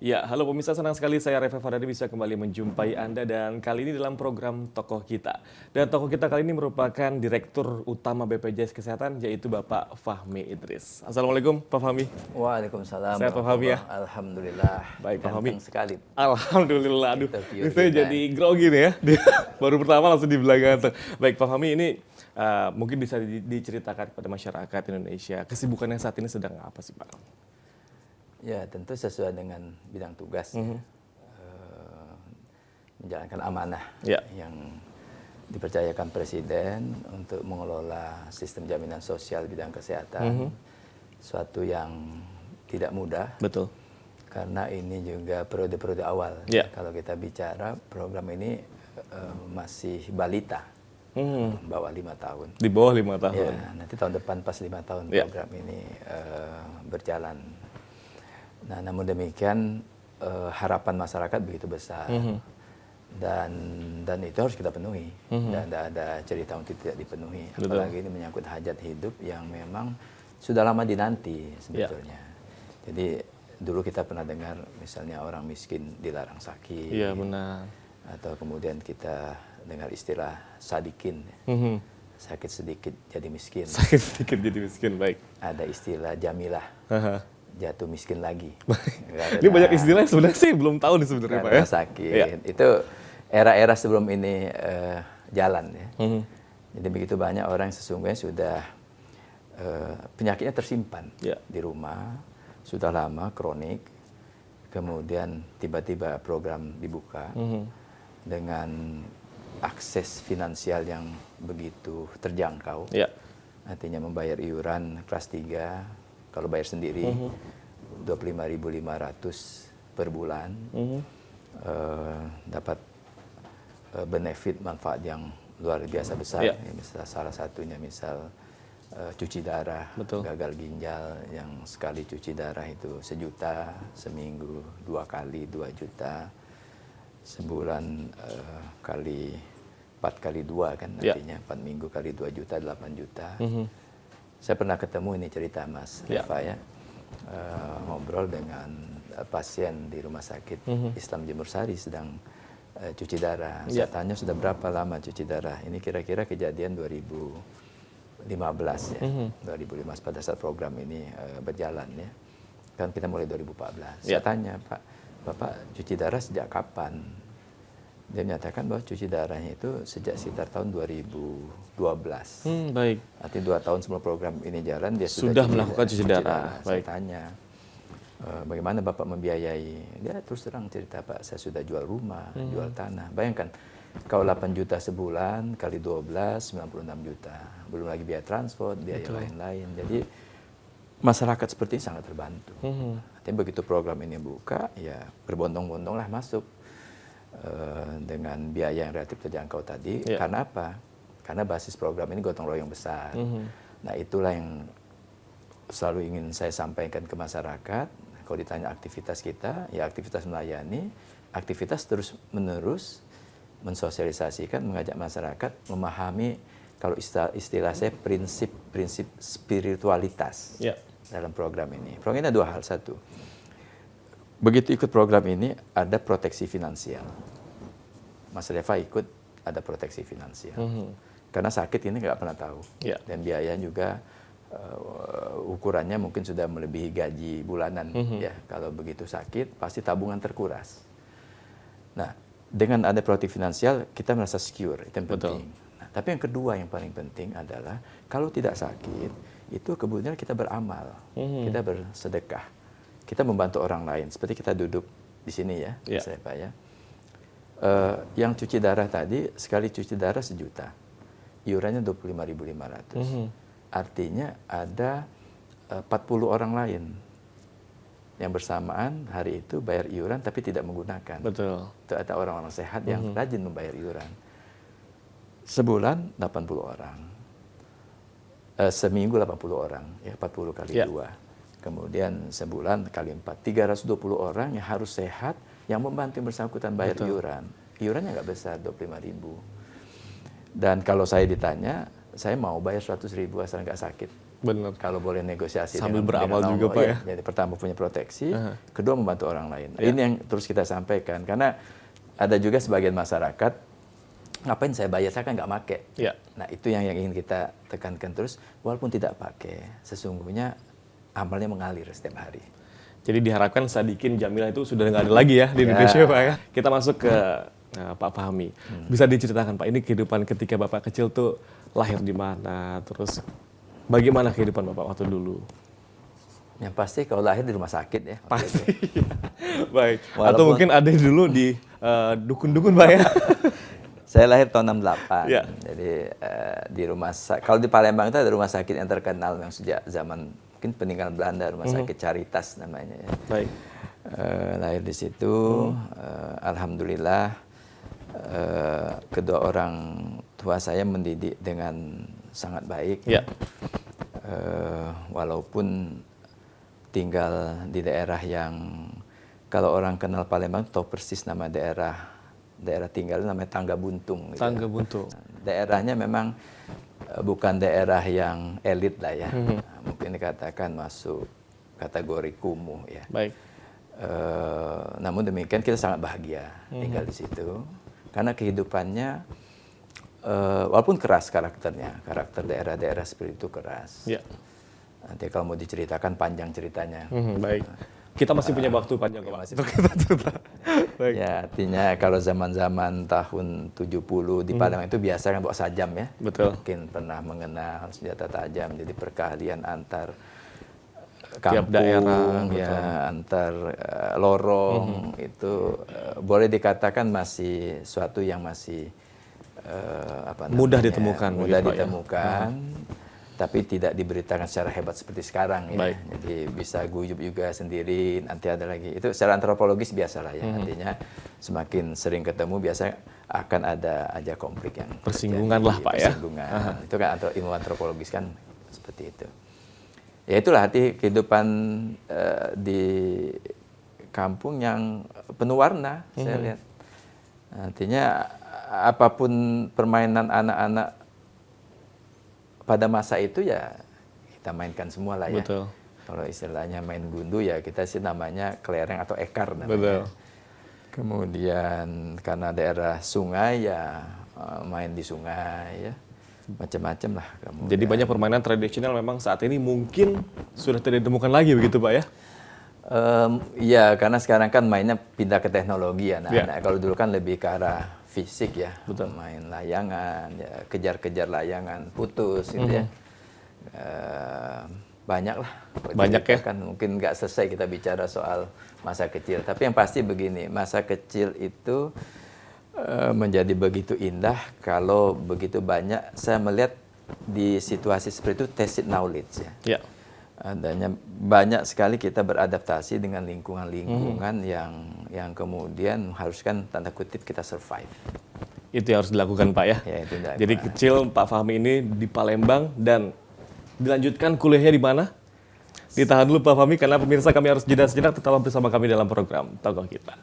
Ya, halo pemirsa, senang sekali saya Reva Fadari bisa kembali menjumpai Anda dan kali ini dalam program Tokoh Kita. Dan tokoh kita kali ini merupakan Direktur Utama BPJS Kesehatan yaitu Bapak Fahmi Idris. Assalamualaikum Pak Fahmi. Waalaikumsalam Sehat Pak Fahmi ya? warahmatullahi. Alhamdulillah. Baik Pak Fahmi. Ganteng sekali. Alhamdulillah, aduh Interview ini saya kita. jadi grogi nih ya. Baru pertama langsung dibilang ganteng. Baik Pak Fahmi, ini mungkin bisa diceritakan kepada masyarakat Indonesia kesibukannya saat ini sedang apa sih Pak? Ya, tentu sesuai dengan bidang tugas ya. Menjalankan amanah Ya. yang dipercayakan Presiden untuk mengelola sistem jaminan sosial bidang kesehatan. Suatu yang tidak mudah. Betul. Karena ini juga periode-periode awal. Ya. Kalau kita bicara program ini masih balita. Bawah 5 tahun. Di bawah 5 tahun. Ya, nanti tahun depan pas 5 tahun Ya. program ini berjalan. Nah, namun demikian harapan masyarakat begitu besar dan itu harus kita penuhi. Dan tidak ada cerita untuk tidak dipenuhi. Betul. Apalagi ini menyangkut hajat hidup yang memang sudah lama dinanti sebetulnya. Jadi dulu kita pernah dengar misalnya orang miskin dilarang sakit. Iya benar. Atau kemudian kita dengar istilah sadikin. Sakit sedikit jadi miskin. Sakit sedikit jadi miskin, baik. Ada istilah jamilah. Jatuh miskin lagi. Ini banyak istilah yang sebenarnya sih belum tahu nih sebenarnya Pak ya. Karena sakit. Iya. Itu era-era sebelum ini jalan ya. Jadi begitu banyak orang yang sesungguhnya sudah penyakitnya tersimpan di rumah, sudah lama kronik, kemudian tiba-tiba program dibuka dengan akses finansial yang begitu terjangkau. Ya. Artinya membayar iuran kelas 3, kalau bayar sendiri 25.500 per bulan, dapat benefit manfaat yang luar biasa besar. Ya. Misal salah satunya misal cuci darah, Betul. gagal ginjal yang sekali cuci darah itu 1 juta, seminggu 2 kali 2 juta, sebulan kali 4 kali 2 kan, artinya 4 minggu kali 2 juta 8 juta. Saya pernah ketemu ini cerita Mas Reva ya, ngobrol dengan pasien di rumah sakit Islam Jemur Sari sedang cuci darah. Saya tanya sudah berapa lama cuci darah? Ini kira-kira kejadian 2015 ya, 2015 pada saat program ini berjalan ya. Kan kita mulai 2014. Saya tanya Pak, Bapak cuci darah sejak kapan? Dia menyatakan bahwa cuci darahnya itu sejak sekitar tahun 2012. Baik. Artinya 2 tahun sebelum program ini jalan, dia Sudah melakukan cuci darah. Saya Baik. tanya, bagaimana Bapak membiayai? Dia terus terang cerita, Pak, saya sudah jual rumah, jual tanah. Bayangkan, kalau 8 juta sebulan, kali 12, 96 juta. Belum lagi biaya transport, biaya lain-lain. Jadi, masyarakat seperti ini sangat terbantu. Artinya begitu program ini buka, ya berbondong-bondong lah masuk. Dengan biaya yang relatif terjangkau tadi. Karena apa? Karena basis program ini gotong royong besar. Nah, itulah yang selalu ingin saya sampaikan ke masyarakat. Kalau ditanya aktivitas kita, ya aktivitas melayani, aktivitas terus-menerus mensosialisasikan, mengajak masyarakat memahami, kalau istilah saya, prinsip-prinsip spiritualitas dalam program ini. Program ini ada 2 hal. Satu, begitu ikut program ini, ada proteksi finansial. Mas Reva ikut, ada proteksi finansial. Karena sakit ini nggak pernah tahu. Dan biaya juga ukurannya mungkin sudah melebihi gaji bulanan. Ya, kalau begitu sakit, pasti tabungan terkuras. Nah, dengan ada proteksi finansial, kita merasa secure. Itu yang penting. Nah, tapi yang kedua yang paling penting adalah, kalau tidak sakit, itu kemudian kita beramal. Kita bersedekah. Kita membantu orang lain, seperti kita duduk di sini ya, saya Pak ya. Yang cuci darah tadi, sekali cuci darah 1 juta, iurannya 25.500. Artinya ada 40 orang lain yang bersamaan hari itu bayar iuran tapi tidak menggunakan. Betul. Itu ada orang-orang sehat yang rajin membayar iuran. Sebulan 80 orang, seminggu 80 orang, ya 40 kali 2. Kemudian sebulan kali 4, 320 orang yang harus sehat, yang membantu bersangkutan bayar iuran. Iurannya nggak besar, 25.000. Dan kalau saya ditanya, saya mau bayar 100.000 asal nggak sakit. Benar. Kalau boleh negosiasi Sambil beramal dengan juga, Allah, Pak, ya. Jadi pertama punya proteksi, kedua membantu orang lain. Ini yang terus kita sampaikan karena ada juga sebagian masyarakat, ngapain saya bayar, saya kan nggak pakai. Ya. Nah itu yang ingin kita tekankan terus, walaupun tidak pakai, sesungguhnya amalnya mengalir setiap hari. Jadi diharapkan Sadikin Jamilah itu sudah nggak ada lagi ya di Indonesia, Pak ya. Kita masuk ke Pak Fahmi. Bisa diceritakan Pak, ini kehidupan ketika Bapak kecil tuh lahir di mana, terus bagaimana kehidupan Bapak waktu dulu? Yang pasti kalau lahir di rumah sakit ya. Pasti. Baik. Atau Walaupun- mungkin ada dulu di dukun-dukun Pak ya. Saya lahir tahun 68. Ya. Jadi di rumah sakit, kalau di Palembang itu ada rumah sakit yang terkenal yang sejak zaman mungkin peninggalan Belanda, rumah sakit Caritas namanya ya. Baik. Lahir di situ, alhamdulillah kedua orang tua saya mendidik dengan sangat baik. Ya. Walaupun tinggal di daerah yang kalau orang kenal Palembang tahu persis nama daerah tinggal namanya Tangga Buntung. Gitu. Tangga Buntung. Daerahnya memang bukan daerah yang elit lah ya. Mungkin dikatakan masuk kategori kumuh ya. Baik. Namun demikian kita sangat bahagia tinggal di situ karena kehidupannya walaupun keras karakternya, karakter daerah-daerah seperti itu keras. Ya. Nanti kalau mau diceritakan panjang ceritanya. Baik. Kita masih punya waktu panjang kok, Pak, untuk kita cerita. Baik. Ya artinya kalau zaman-zaman tahun 70 di Padang itu biasa kan bawa sajam ya. Betul. Mungkin pernah mengenal senjata tajam, jadi perkahlian antar Tiap kampung, daerah, ya betul. antar lorong itu boleh dikatakan masih suatu yang masih Mudah ditemukan, mudah begitu, Pak, ya? ditemukan, tapi tidak diberitakan secara hebat seperti sekarang ya. Baik. Jadi bisa guyup juga sendiri, nanti ada lagi. Itu secara antropologis biasalah ya. Artinya semakin sering ketemu biasa akan ada aja konflik yang Persinggungan terjadi, lah, Pak, ya. persinggungan. Itu kan ilmu antropologis kan seperti itu. Ya itulah arti kehidupan di kampung yang penuh warna, saya lihat. Artinya apapun permainan anak-anak pada masa itu ya kita mainkan semua lah ya. Betul. Kalau istilahnya main gundu ya kita sih namanya kelereng atau ekar namanya. Betul. Kemudian karena daerah sungai ya main di sungai ya. Macam-macam lah. Kemudian, Jadi banyak permainan tradisional memang saat ini mungkin sudah tidak ditemukan lagi begitu Pak ya? ya karena sekarang kan mainnya pindah ke teknologi ya. Nah, kalau dulu kan lebih ke arah fisik ya. Betul. Main layangan, ya, kejar-kejar layangan, putus gitu ya. Banyak lah. Banyak ya? Kan mungkin nggak selesai kita bicara soal masa kecil. Tapi yang pasti begini, masa kecil itu menjadi begitu indah kalau begitu banyak saya melihat di situasi seperti itu tacit knowledge ya. Ya. Adanya banyak sekali kita beradaptasi dengan lingkungan-lingkungan yang kemudian mengharuskan tanda kutip kita survive. Itu yang harus dilakukan Pak ya? Ya, itu dilakukan. Jadi kecil Pak Fahmi ini di Palembang dan dilanjutkan kuliahnya di mana? Ditahan dulu Pak Fahmi karena pemirsa kami harus jeda sejenak, tetap bersama kami dalam program Tokoh Kita.